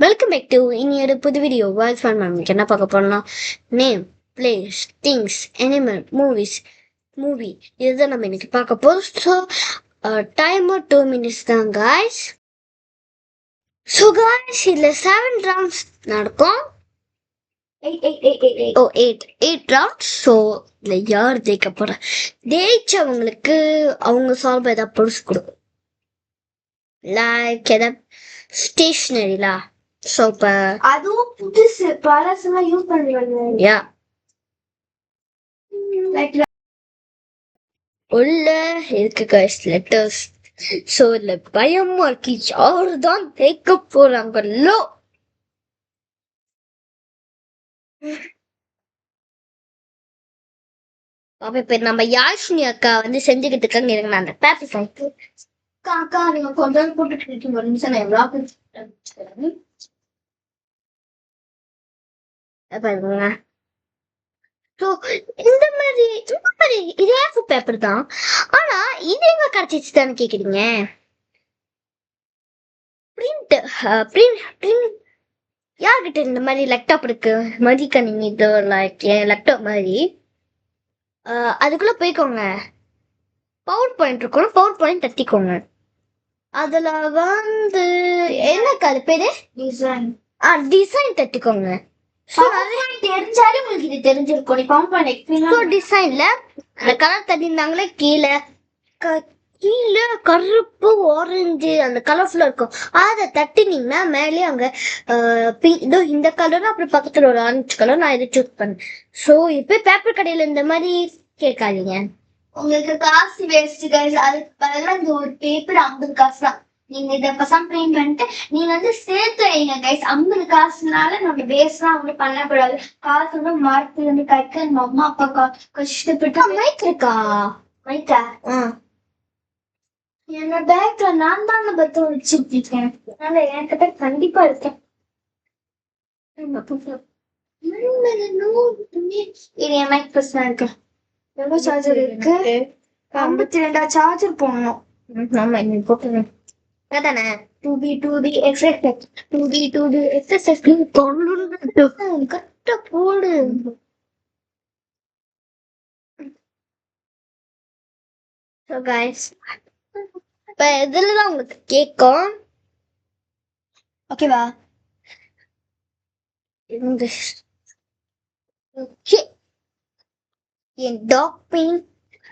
Welcome back to இனியோட புது video voice fun ma'am என்ன பார்க்க போறோம்னா name place things animal movie இதுதான் நம்ம இன்னைக்கு பார்க்க போறோம். ஸோ டைமர் 2 minutes தான் காய்ஸ். ஸோ காய்ஸ் இதில் 7 rounds நடக்கும். 8 rounds. ஸோ இதில் யார் ஜெயிக்க போற ஜெயிச்சவங்களுக்கு அவங்க சால்வ் ஏதாவது பொருசு கொடுக்கும், லைக் ஏதாவது ஸ்டேஷனரிலா. ஸோ இப்போ அதுவும் புதுசு பழசெல்லாம் யூஸ் பண்ணுவாங்க. உள்ள இருக்கு guys லெட்டர்ஸ். ஸோ இதுல பயமா இருக்கு, யாரு தான் தேய்க்க போறாங்களோ. அப்ப இப்ப நம்ம யாழ்னி அக்கா வந்து செஞ்சுக்கிட்டு இருக்காங்க. எனக்கு நான் அந்த பேப்பர் சைட்டு அக்கா நீங்க கொஞ்ச நாள் போட்டுட்டு இருக்கீங்க, ஒரு நிமிஷம் நான் எவ்வளவு பாருங்க. ஸோ இந்த மாதிரி இதே பேப்பர் தான், ஆனா இது எங்க கிடைச்சிச்சு தானே கேக்குறீங்க. பிரிண்ட் பிரிண்ட் யார்கிட்ட இந்த மாதிரி லேப்டாப் இருக்கு, மதிக்கணினி இது லைக் என் லேப்டாப் மாதிரி, அதுக்குள்ள போய்க்கோங்க. பவர் பாயிண்ட் இருக்கணும், பவர் பாயிண்ட் தட்டிக்கோங்க. அதுல வந்து எனக்கு அது பேரு டிசைன் தட்டிக்கோங்க. தெரிஞ்சாலே உங்களுக்கு இது தெரிஞ்சிருக்கும். டிசைன்ல அந்த கலர் தட்டிருந்தாங்களே கீழே கருப்பு ஆரஞ்சு அந்த கலர்ஃபுல்லா இருக்கும். அதை தட்டினீங்கன்னா மேலே அங்க இதோ இந்த கலர், அப்புறம் பக்கத்துல ஒரு ஆரஞ்சு கலர், நான் இதை சூஸ் பண்ணேன். ஸோ இப்ப பேப்பர் கடையில இந்த மாதிரி கேட்காதீங்க, உங்களுக்கு காசு வேஸ்ட் கைஸ். அதுக்கு பதிலாக இந்த ஒரு பேப்பர் 50 காசு தான். நீங்க இதை பசம் பிரிண்ட் பண்ணிட்டு நீங்க வந்து சேர்த்து வைங்க கைஸ். 50 காசுனால நம்ம வேஸ்ட்லாம் வந்து பண்ணக்கூடாது. காசு வந்து மரத்துல இருந்து கைக்க நம்ம அம்மா அப்பா கஷ்டப்பட்டு. மைக் இருக்கா? மைக்கா என்னோட பேக்ல நான் தான் பத்திரம் வச்சுட்டு இருக்கேன். அதனால என்கிட்ட கண்டிப்பா இருக்கேன். இது என் மைக் பிரச்சனை இருக்கு. எவ்வளவு சார்ஜர் இருக்கு? 52 சார்ஜர் போடணும். ஆமா இன்னைக்கு போட்டுருங்க அதானே. 2B XXX 2B XXX கரெக்டா போடு. ஸோ கைஸ் இப்போ இதில் தான் உங்களுக்கு கேட்கும், ஓகேவா? ஓகே என் dog mean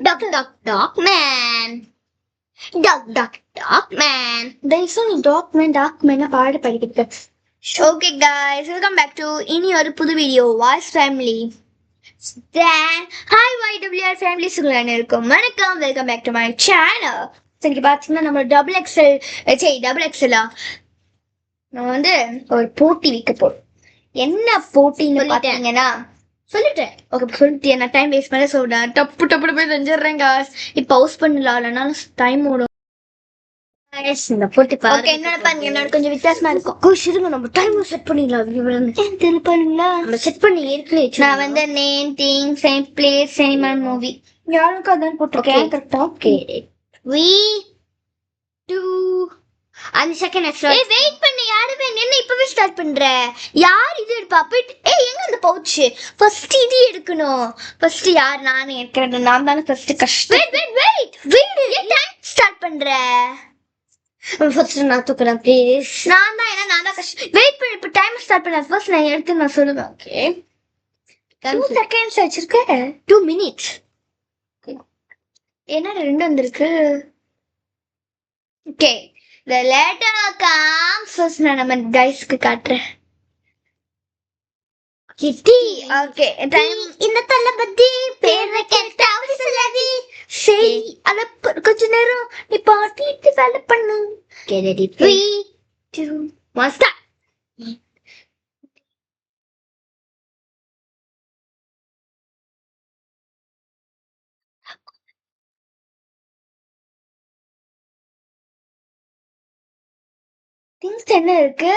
dog dog dog man dog man dog man பாடு படிக்கிட்டு. Okay guys, welcome back to இனி ஒரு புது video voice family. Hi YWR family சுகுலான இருக்கும். வணக்கம், welcome back to my channel. சரி பார்த்தீங்கன்னா நம்ம டபுள் எக்ஸலா நான் வந்து ஒரு போட்டி வைக்க போறோம். என்ன போட்டின்னு பார்த்தீங்கன்னா சொல்லிட்டேன். ஓகே சொல்லிட்டு நான் டைம் வேஸ்ட் பண்ண சொல்றேன். டப்பு போய் செஞ்சிடுறேன் காஸ். இப்போ பவுஸ் பண்ணலாம், இல்லைனாலும் டைம் ஓடும். இந்த போட்டி பாருங்க, என்னோட கொஞ்சம் வித்தியாசமா இருக்கும். நம்ம டைம் செட் பண்ணிடலாம். நம்ம செட் பண்ணி ஏற்கனவே நான் வந்து name things and place animal movie யாருக்கு அதான் போட்டிருக்கேன். கரெக்டா? ஓகே 3 2 அந்த செகண்ட் எக்ஸ்ட்ரா. வெயிட் பண்ணு, யாருமே என்ன இப்பவே ஸ்டார்ட் பண்ற? யார் இது எடுப்பா? போயிட்டு எங்க அந்த பவுச்? ஃபர்ஸ்ட் இது எடுக்கணும். ஃபர்ஸ்ட் யார்? நானே எடுக்கிறேன். நான் தானே ஃபர்ஸ்ட் கஷ்டம். வெயிட் டைம் ஸ்டார்ட் பண்ற. ஃபர்ஸ்ட் நான் தூக்குறேன் ப்ளீஸ். நான் தான் கஷ்டம். வெயிட் பண்ணு, இப்போ டைம் ஸ்டார்ட் பண்ண. ஃபர்ஸ்ட் நான் எடுத்து நான் சொல்லுவேன். ஓகே 2 seconds வச்சிருக்க. 2 minutes. என்ன 2 வந்திருக்கு? Okay the letter comes first. நான் நம்ம கைஸ்க்கு காட்டுறேன். கிட்டி. Okay time. இந்த தளபதி பேரை கேட்ட அவசரதி சரி அத கொஞ்ச நேரம் நீ பாட்டிட்டு வேலை பண்ணு. Okay ready 3 2 1 start. திங்ஸ் என்ன இருக்கு?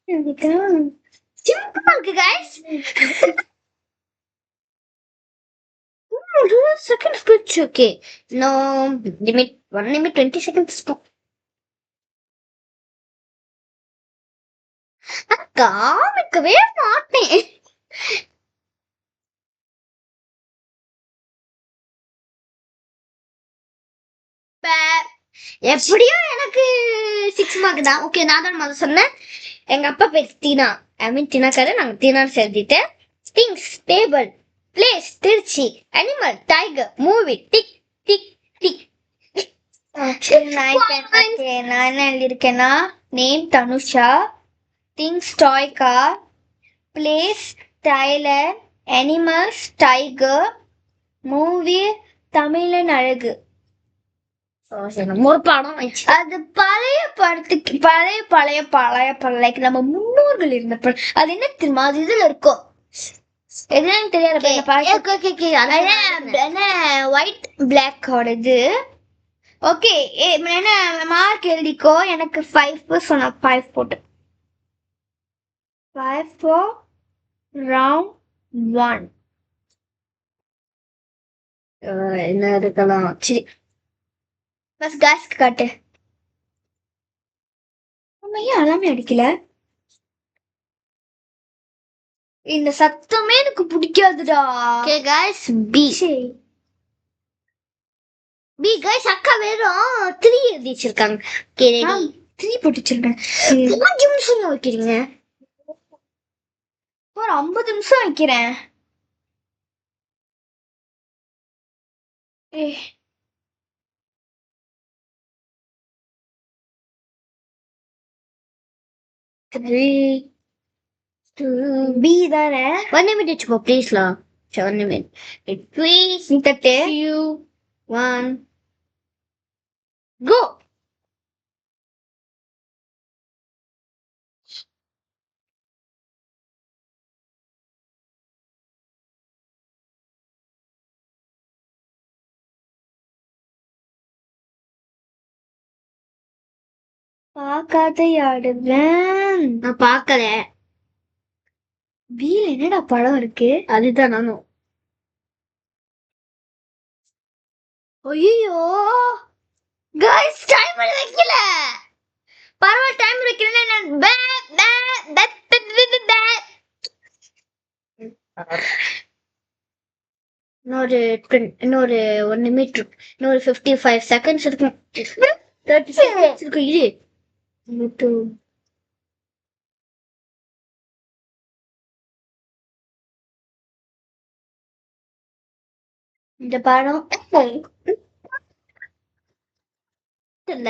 சிம்பிளா இருக்கு guys. 2 seconds போச்சு. Okay, no limit, 1 minute 20 seconds. காமிக்கவே மாட்டேன். எப்படியோ எனக்கு 6 மார்க் தான். ஓகே, நான் தான் முதல்ல சொன்னேன். எங்க அப்பா பேர் தீனா, ஐ மீன் தீனாக்காரு. நாங்க தீனான்னு எழுதிட்டேன். Things table, place Trichy, animal tiger, movie Tik Tik Tik. நான் என்ன எழுதியிருக்கேன்னா, name Dhanusha, things toy car, place tailor, animals tiger, movie Thamizhan அழகு. ஒரு படம் அது பழைய படத்துக்கு பழைய நம்ம முன்னோர்கள் இருந்த படம். அது என்ன தெரியுமா, அது இதுல இருக்கும், எதுன்னு தெரியாது. ஒயிட் பிளாக் இது. ஓகே, என்ன மார்க் எழுதிக்கோ. எனக்கு 5 சொன்ன 5 போட்டு 5 for round 1. என்ன இருக்கலாம். சரி, பஸ் காஸ்க்கு காட்டு. நம்ம ஏன் அலாமே அடிக்கல? இந்த சத்தமே எனக்கு பிடிக்காதுடா. ஓகே गाइस, பி गाइस, அக்கா வெறும் 3 எழுதி வச்சிருக்காங்க. ஓகே, 3 போட்டு வச்சிருக்கேன். 5 நிமிஷம் வைக்கிறீங்க. ஒரு 50 நிமிஷம் வைக்கிறேன். பி தானே. 1 நிமிஷம் வச்சுக்கோ ப்ளீஸ்லா. 1 நிமிஷம். 3 2 1 கோ. பார்க்காத ஆடுவேன். நான் பார்க்கல. வீல என்னடா படம் இருக்கு? அதுதான் நானும். ஐயோ गाइस, டைமர் வைக்கல. பரவாயில்லை, டைமர் வைக்கிறேன். இன்னொரு 1 நிமிஷம், இன்னொரு 55 செகண்ட்ஸ் இருக்கு. 30 செகண்ட்ஸ் இருக்கு. இது இந்த படம்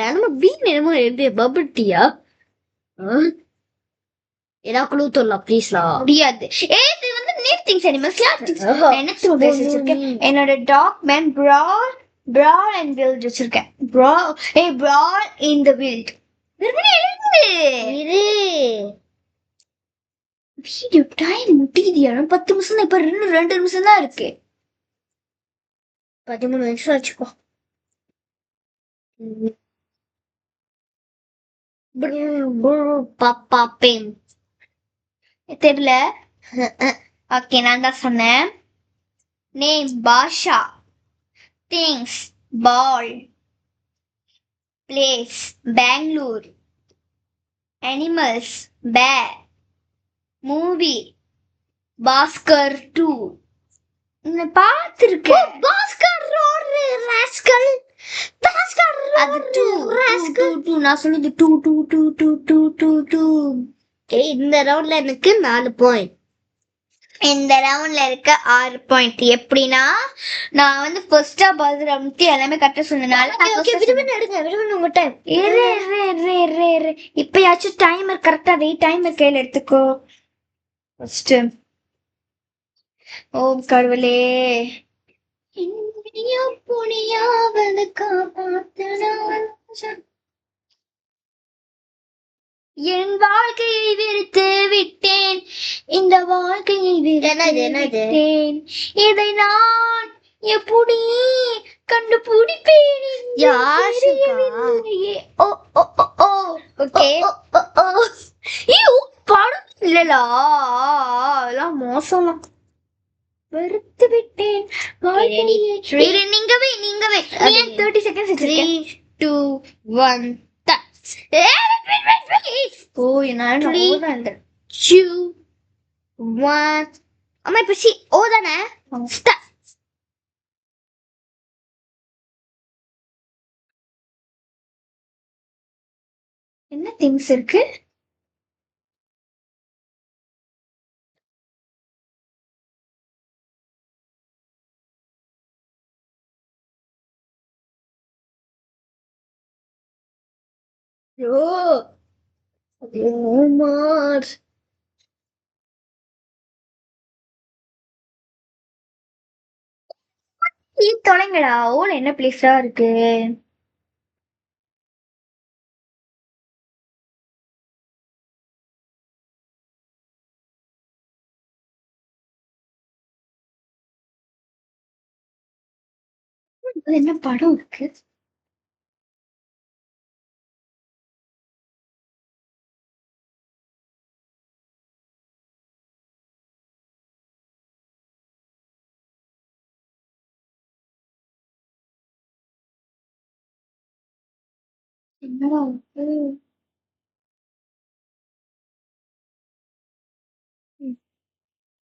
நம்ம வீண் என்னமோ எழுதிய பபிள் டீயா? ஏதாவது குழு சொல்லலாம் ப்ளீஸ்லா. முடியாது. இது வந்து நேம் திங்ஸ் அனிமல்ஸ். என்ன பேசி வச்சிருக்கேன். என்னோட dog man brawl and build வச்சிருக்கேன். brawl in the wild. Video time முடியுதியா? 10 நிமிஷம் தான். இப்ப 2 நிமிஷம் தான் இருக்கு. 13 நிமிஷம் வச்சுக்கோ. பாப்பா பேம் தெரியல. ஓகே, நான் தான் சொன்னேன். நேம் பாஷா, திங்ஸ் பால், பிளேஸ் பெங்களூர், அனிமல்ஸ் பேர், மூவி பாஸ்கர் 2. பார்த்திருக்கேன். பாஸ்கர் ராஸ்கல். அது 2 நான் சொன்னது 2. இந்த ரவுண்ட்ல எனக்கு 4 பாயிண்ட். இந்த ரவுண்ட்ல இருக்க 6 பாயிண்ட். எப்படின்னா, நான் வந்து ஃபர்ஸ்டா பதில் அமுத்தி எல்லாமே கரெக்டா சொன்னனால உங்க டைம். இப்பயாச்சும் டைமர் கரெக்டா டைமர் கையில எடுத்துக்கோ ஃபர்ஸ்ட். ஓ கடவுளே, என் வாழ்க்கையை வெறுத்து விட்டேன். இந்த வாழ்க்கையை விட்டேன். இதை நான் எப்படி கண்டுபிடிப்பேன்? ரியலா? அதெல்லாம் மோசம். வெறுத்து விட்டேன். நீங்கவே 30 செகண்ட்ஸ் 3 2 1 touch. ஓ என்னால 2 1 அம்மா இப்ப சி ஓ தானே ஸ்டார்ட். என்ன திங்ஸ் இருக்கு? ஓமார் நீ தொலைங்கடா. ஓல என்ன பிளேஸா இருக்கு? என்ன படம் இருக்கு? என்னடா இருக்கு?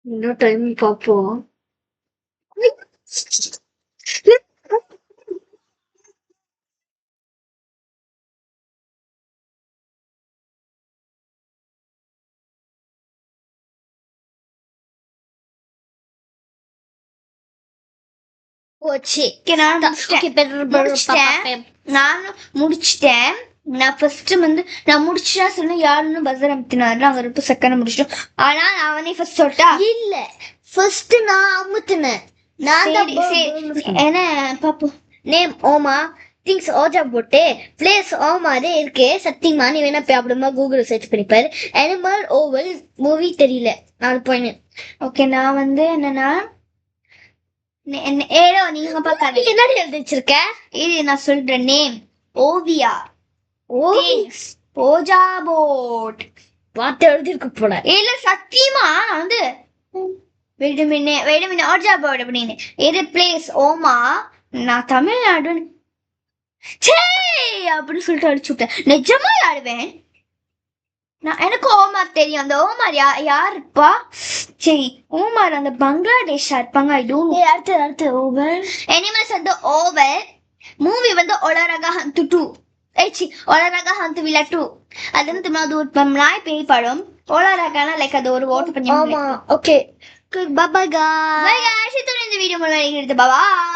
இன்னும் டைம் பாப்போம். நானும் முடிச்சிட்டேன். நான் ஃபர்ஸ்ட் வந்து நான் முடிச்சா சொன்ன யாருன்னு பஸ்ஸர் அமுத்தினாரு. நாங்க 2 செகண்ட் முடிச்சிட்டோம். ஆனா அவனே ஃபர்ஸ்ட் சொல்லிட்டா. இல்ல ஃபர்ஸ்ட் நான் அமுத்துனேன். நான் தான் என்ன பாப்போம். நேம் ஓமா திங்ஸ் ஓஜா போட்டு பிளேஸ் ஓமாதே இருக்கு. சத்தியமா நீ வேணா போய் அப்படிமா கூகுள் சர்ச் பண்ணிப்பாரு. அனிமல் ஓவல் மூவி தெரியல 4 பாயிண்ட். ஓகே நான் வந்து என்னன்னா ஏதோ நீங்க பார்க்காத என்னடி எழுதி வச்சிருக்க? இது நான் சொல்றேன். நேம் ஓவியா ஓவிங்ஸ் ஓஜா போட் பார்த்து எழுதிருக்கு போல. இல்ல சத்தியமா நான் வந்து வெயிட் ஓஜா போட் அப்படின்னு இது பிளேஸ் ஓமா. நான் தமிழ்நாடு சே அப்படின்னு சொல்லிட்டு அடிச்சு விட்டேன். நிஜமா ஆடுவேன். நான் எனக்கு ஓமார் தெரியும். அந்த ஓமார் யாருப்பா? சரி ஓமார் அந்த பங்களாதேஷா இருப்பாங்க. I don't. அடுத்து ஓவல். அனிமல்ஸ் வந்து ஓவல். மூவி வந்து ஒலரகா ஹந்து 2 ஒலரகா ஹந்து வில்லா 2. அது வந்து அது நாய் பேய் படம். ஒலரகானா லைக் அது ஒரு ஓட்டு பண்ணி. ஆமா okay. Bye guys. Bye guys. இந்த வீடியோ மூலம் எடுத்து bye.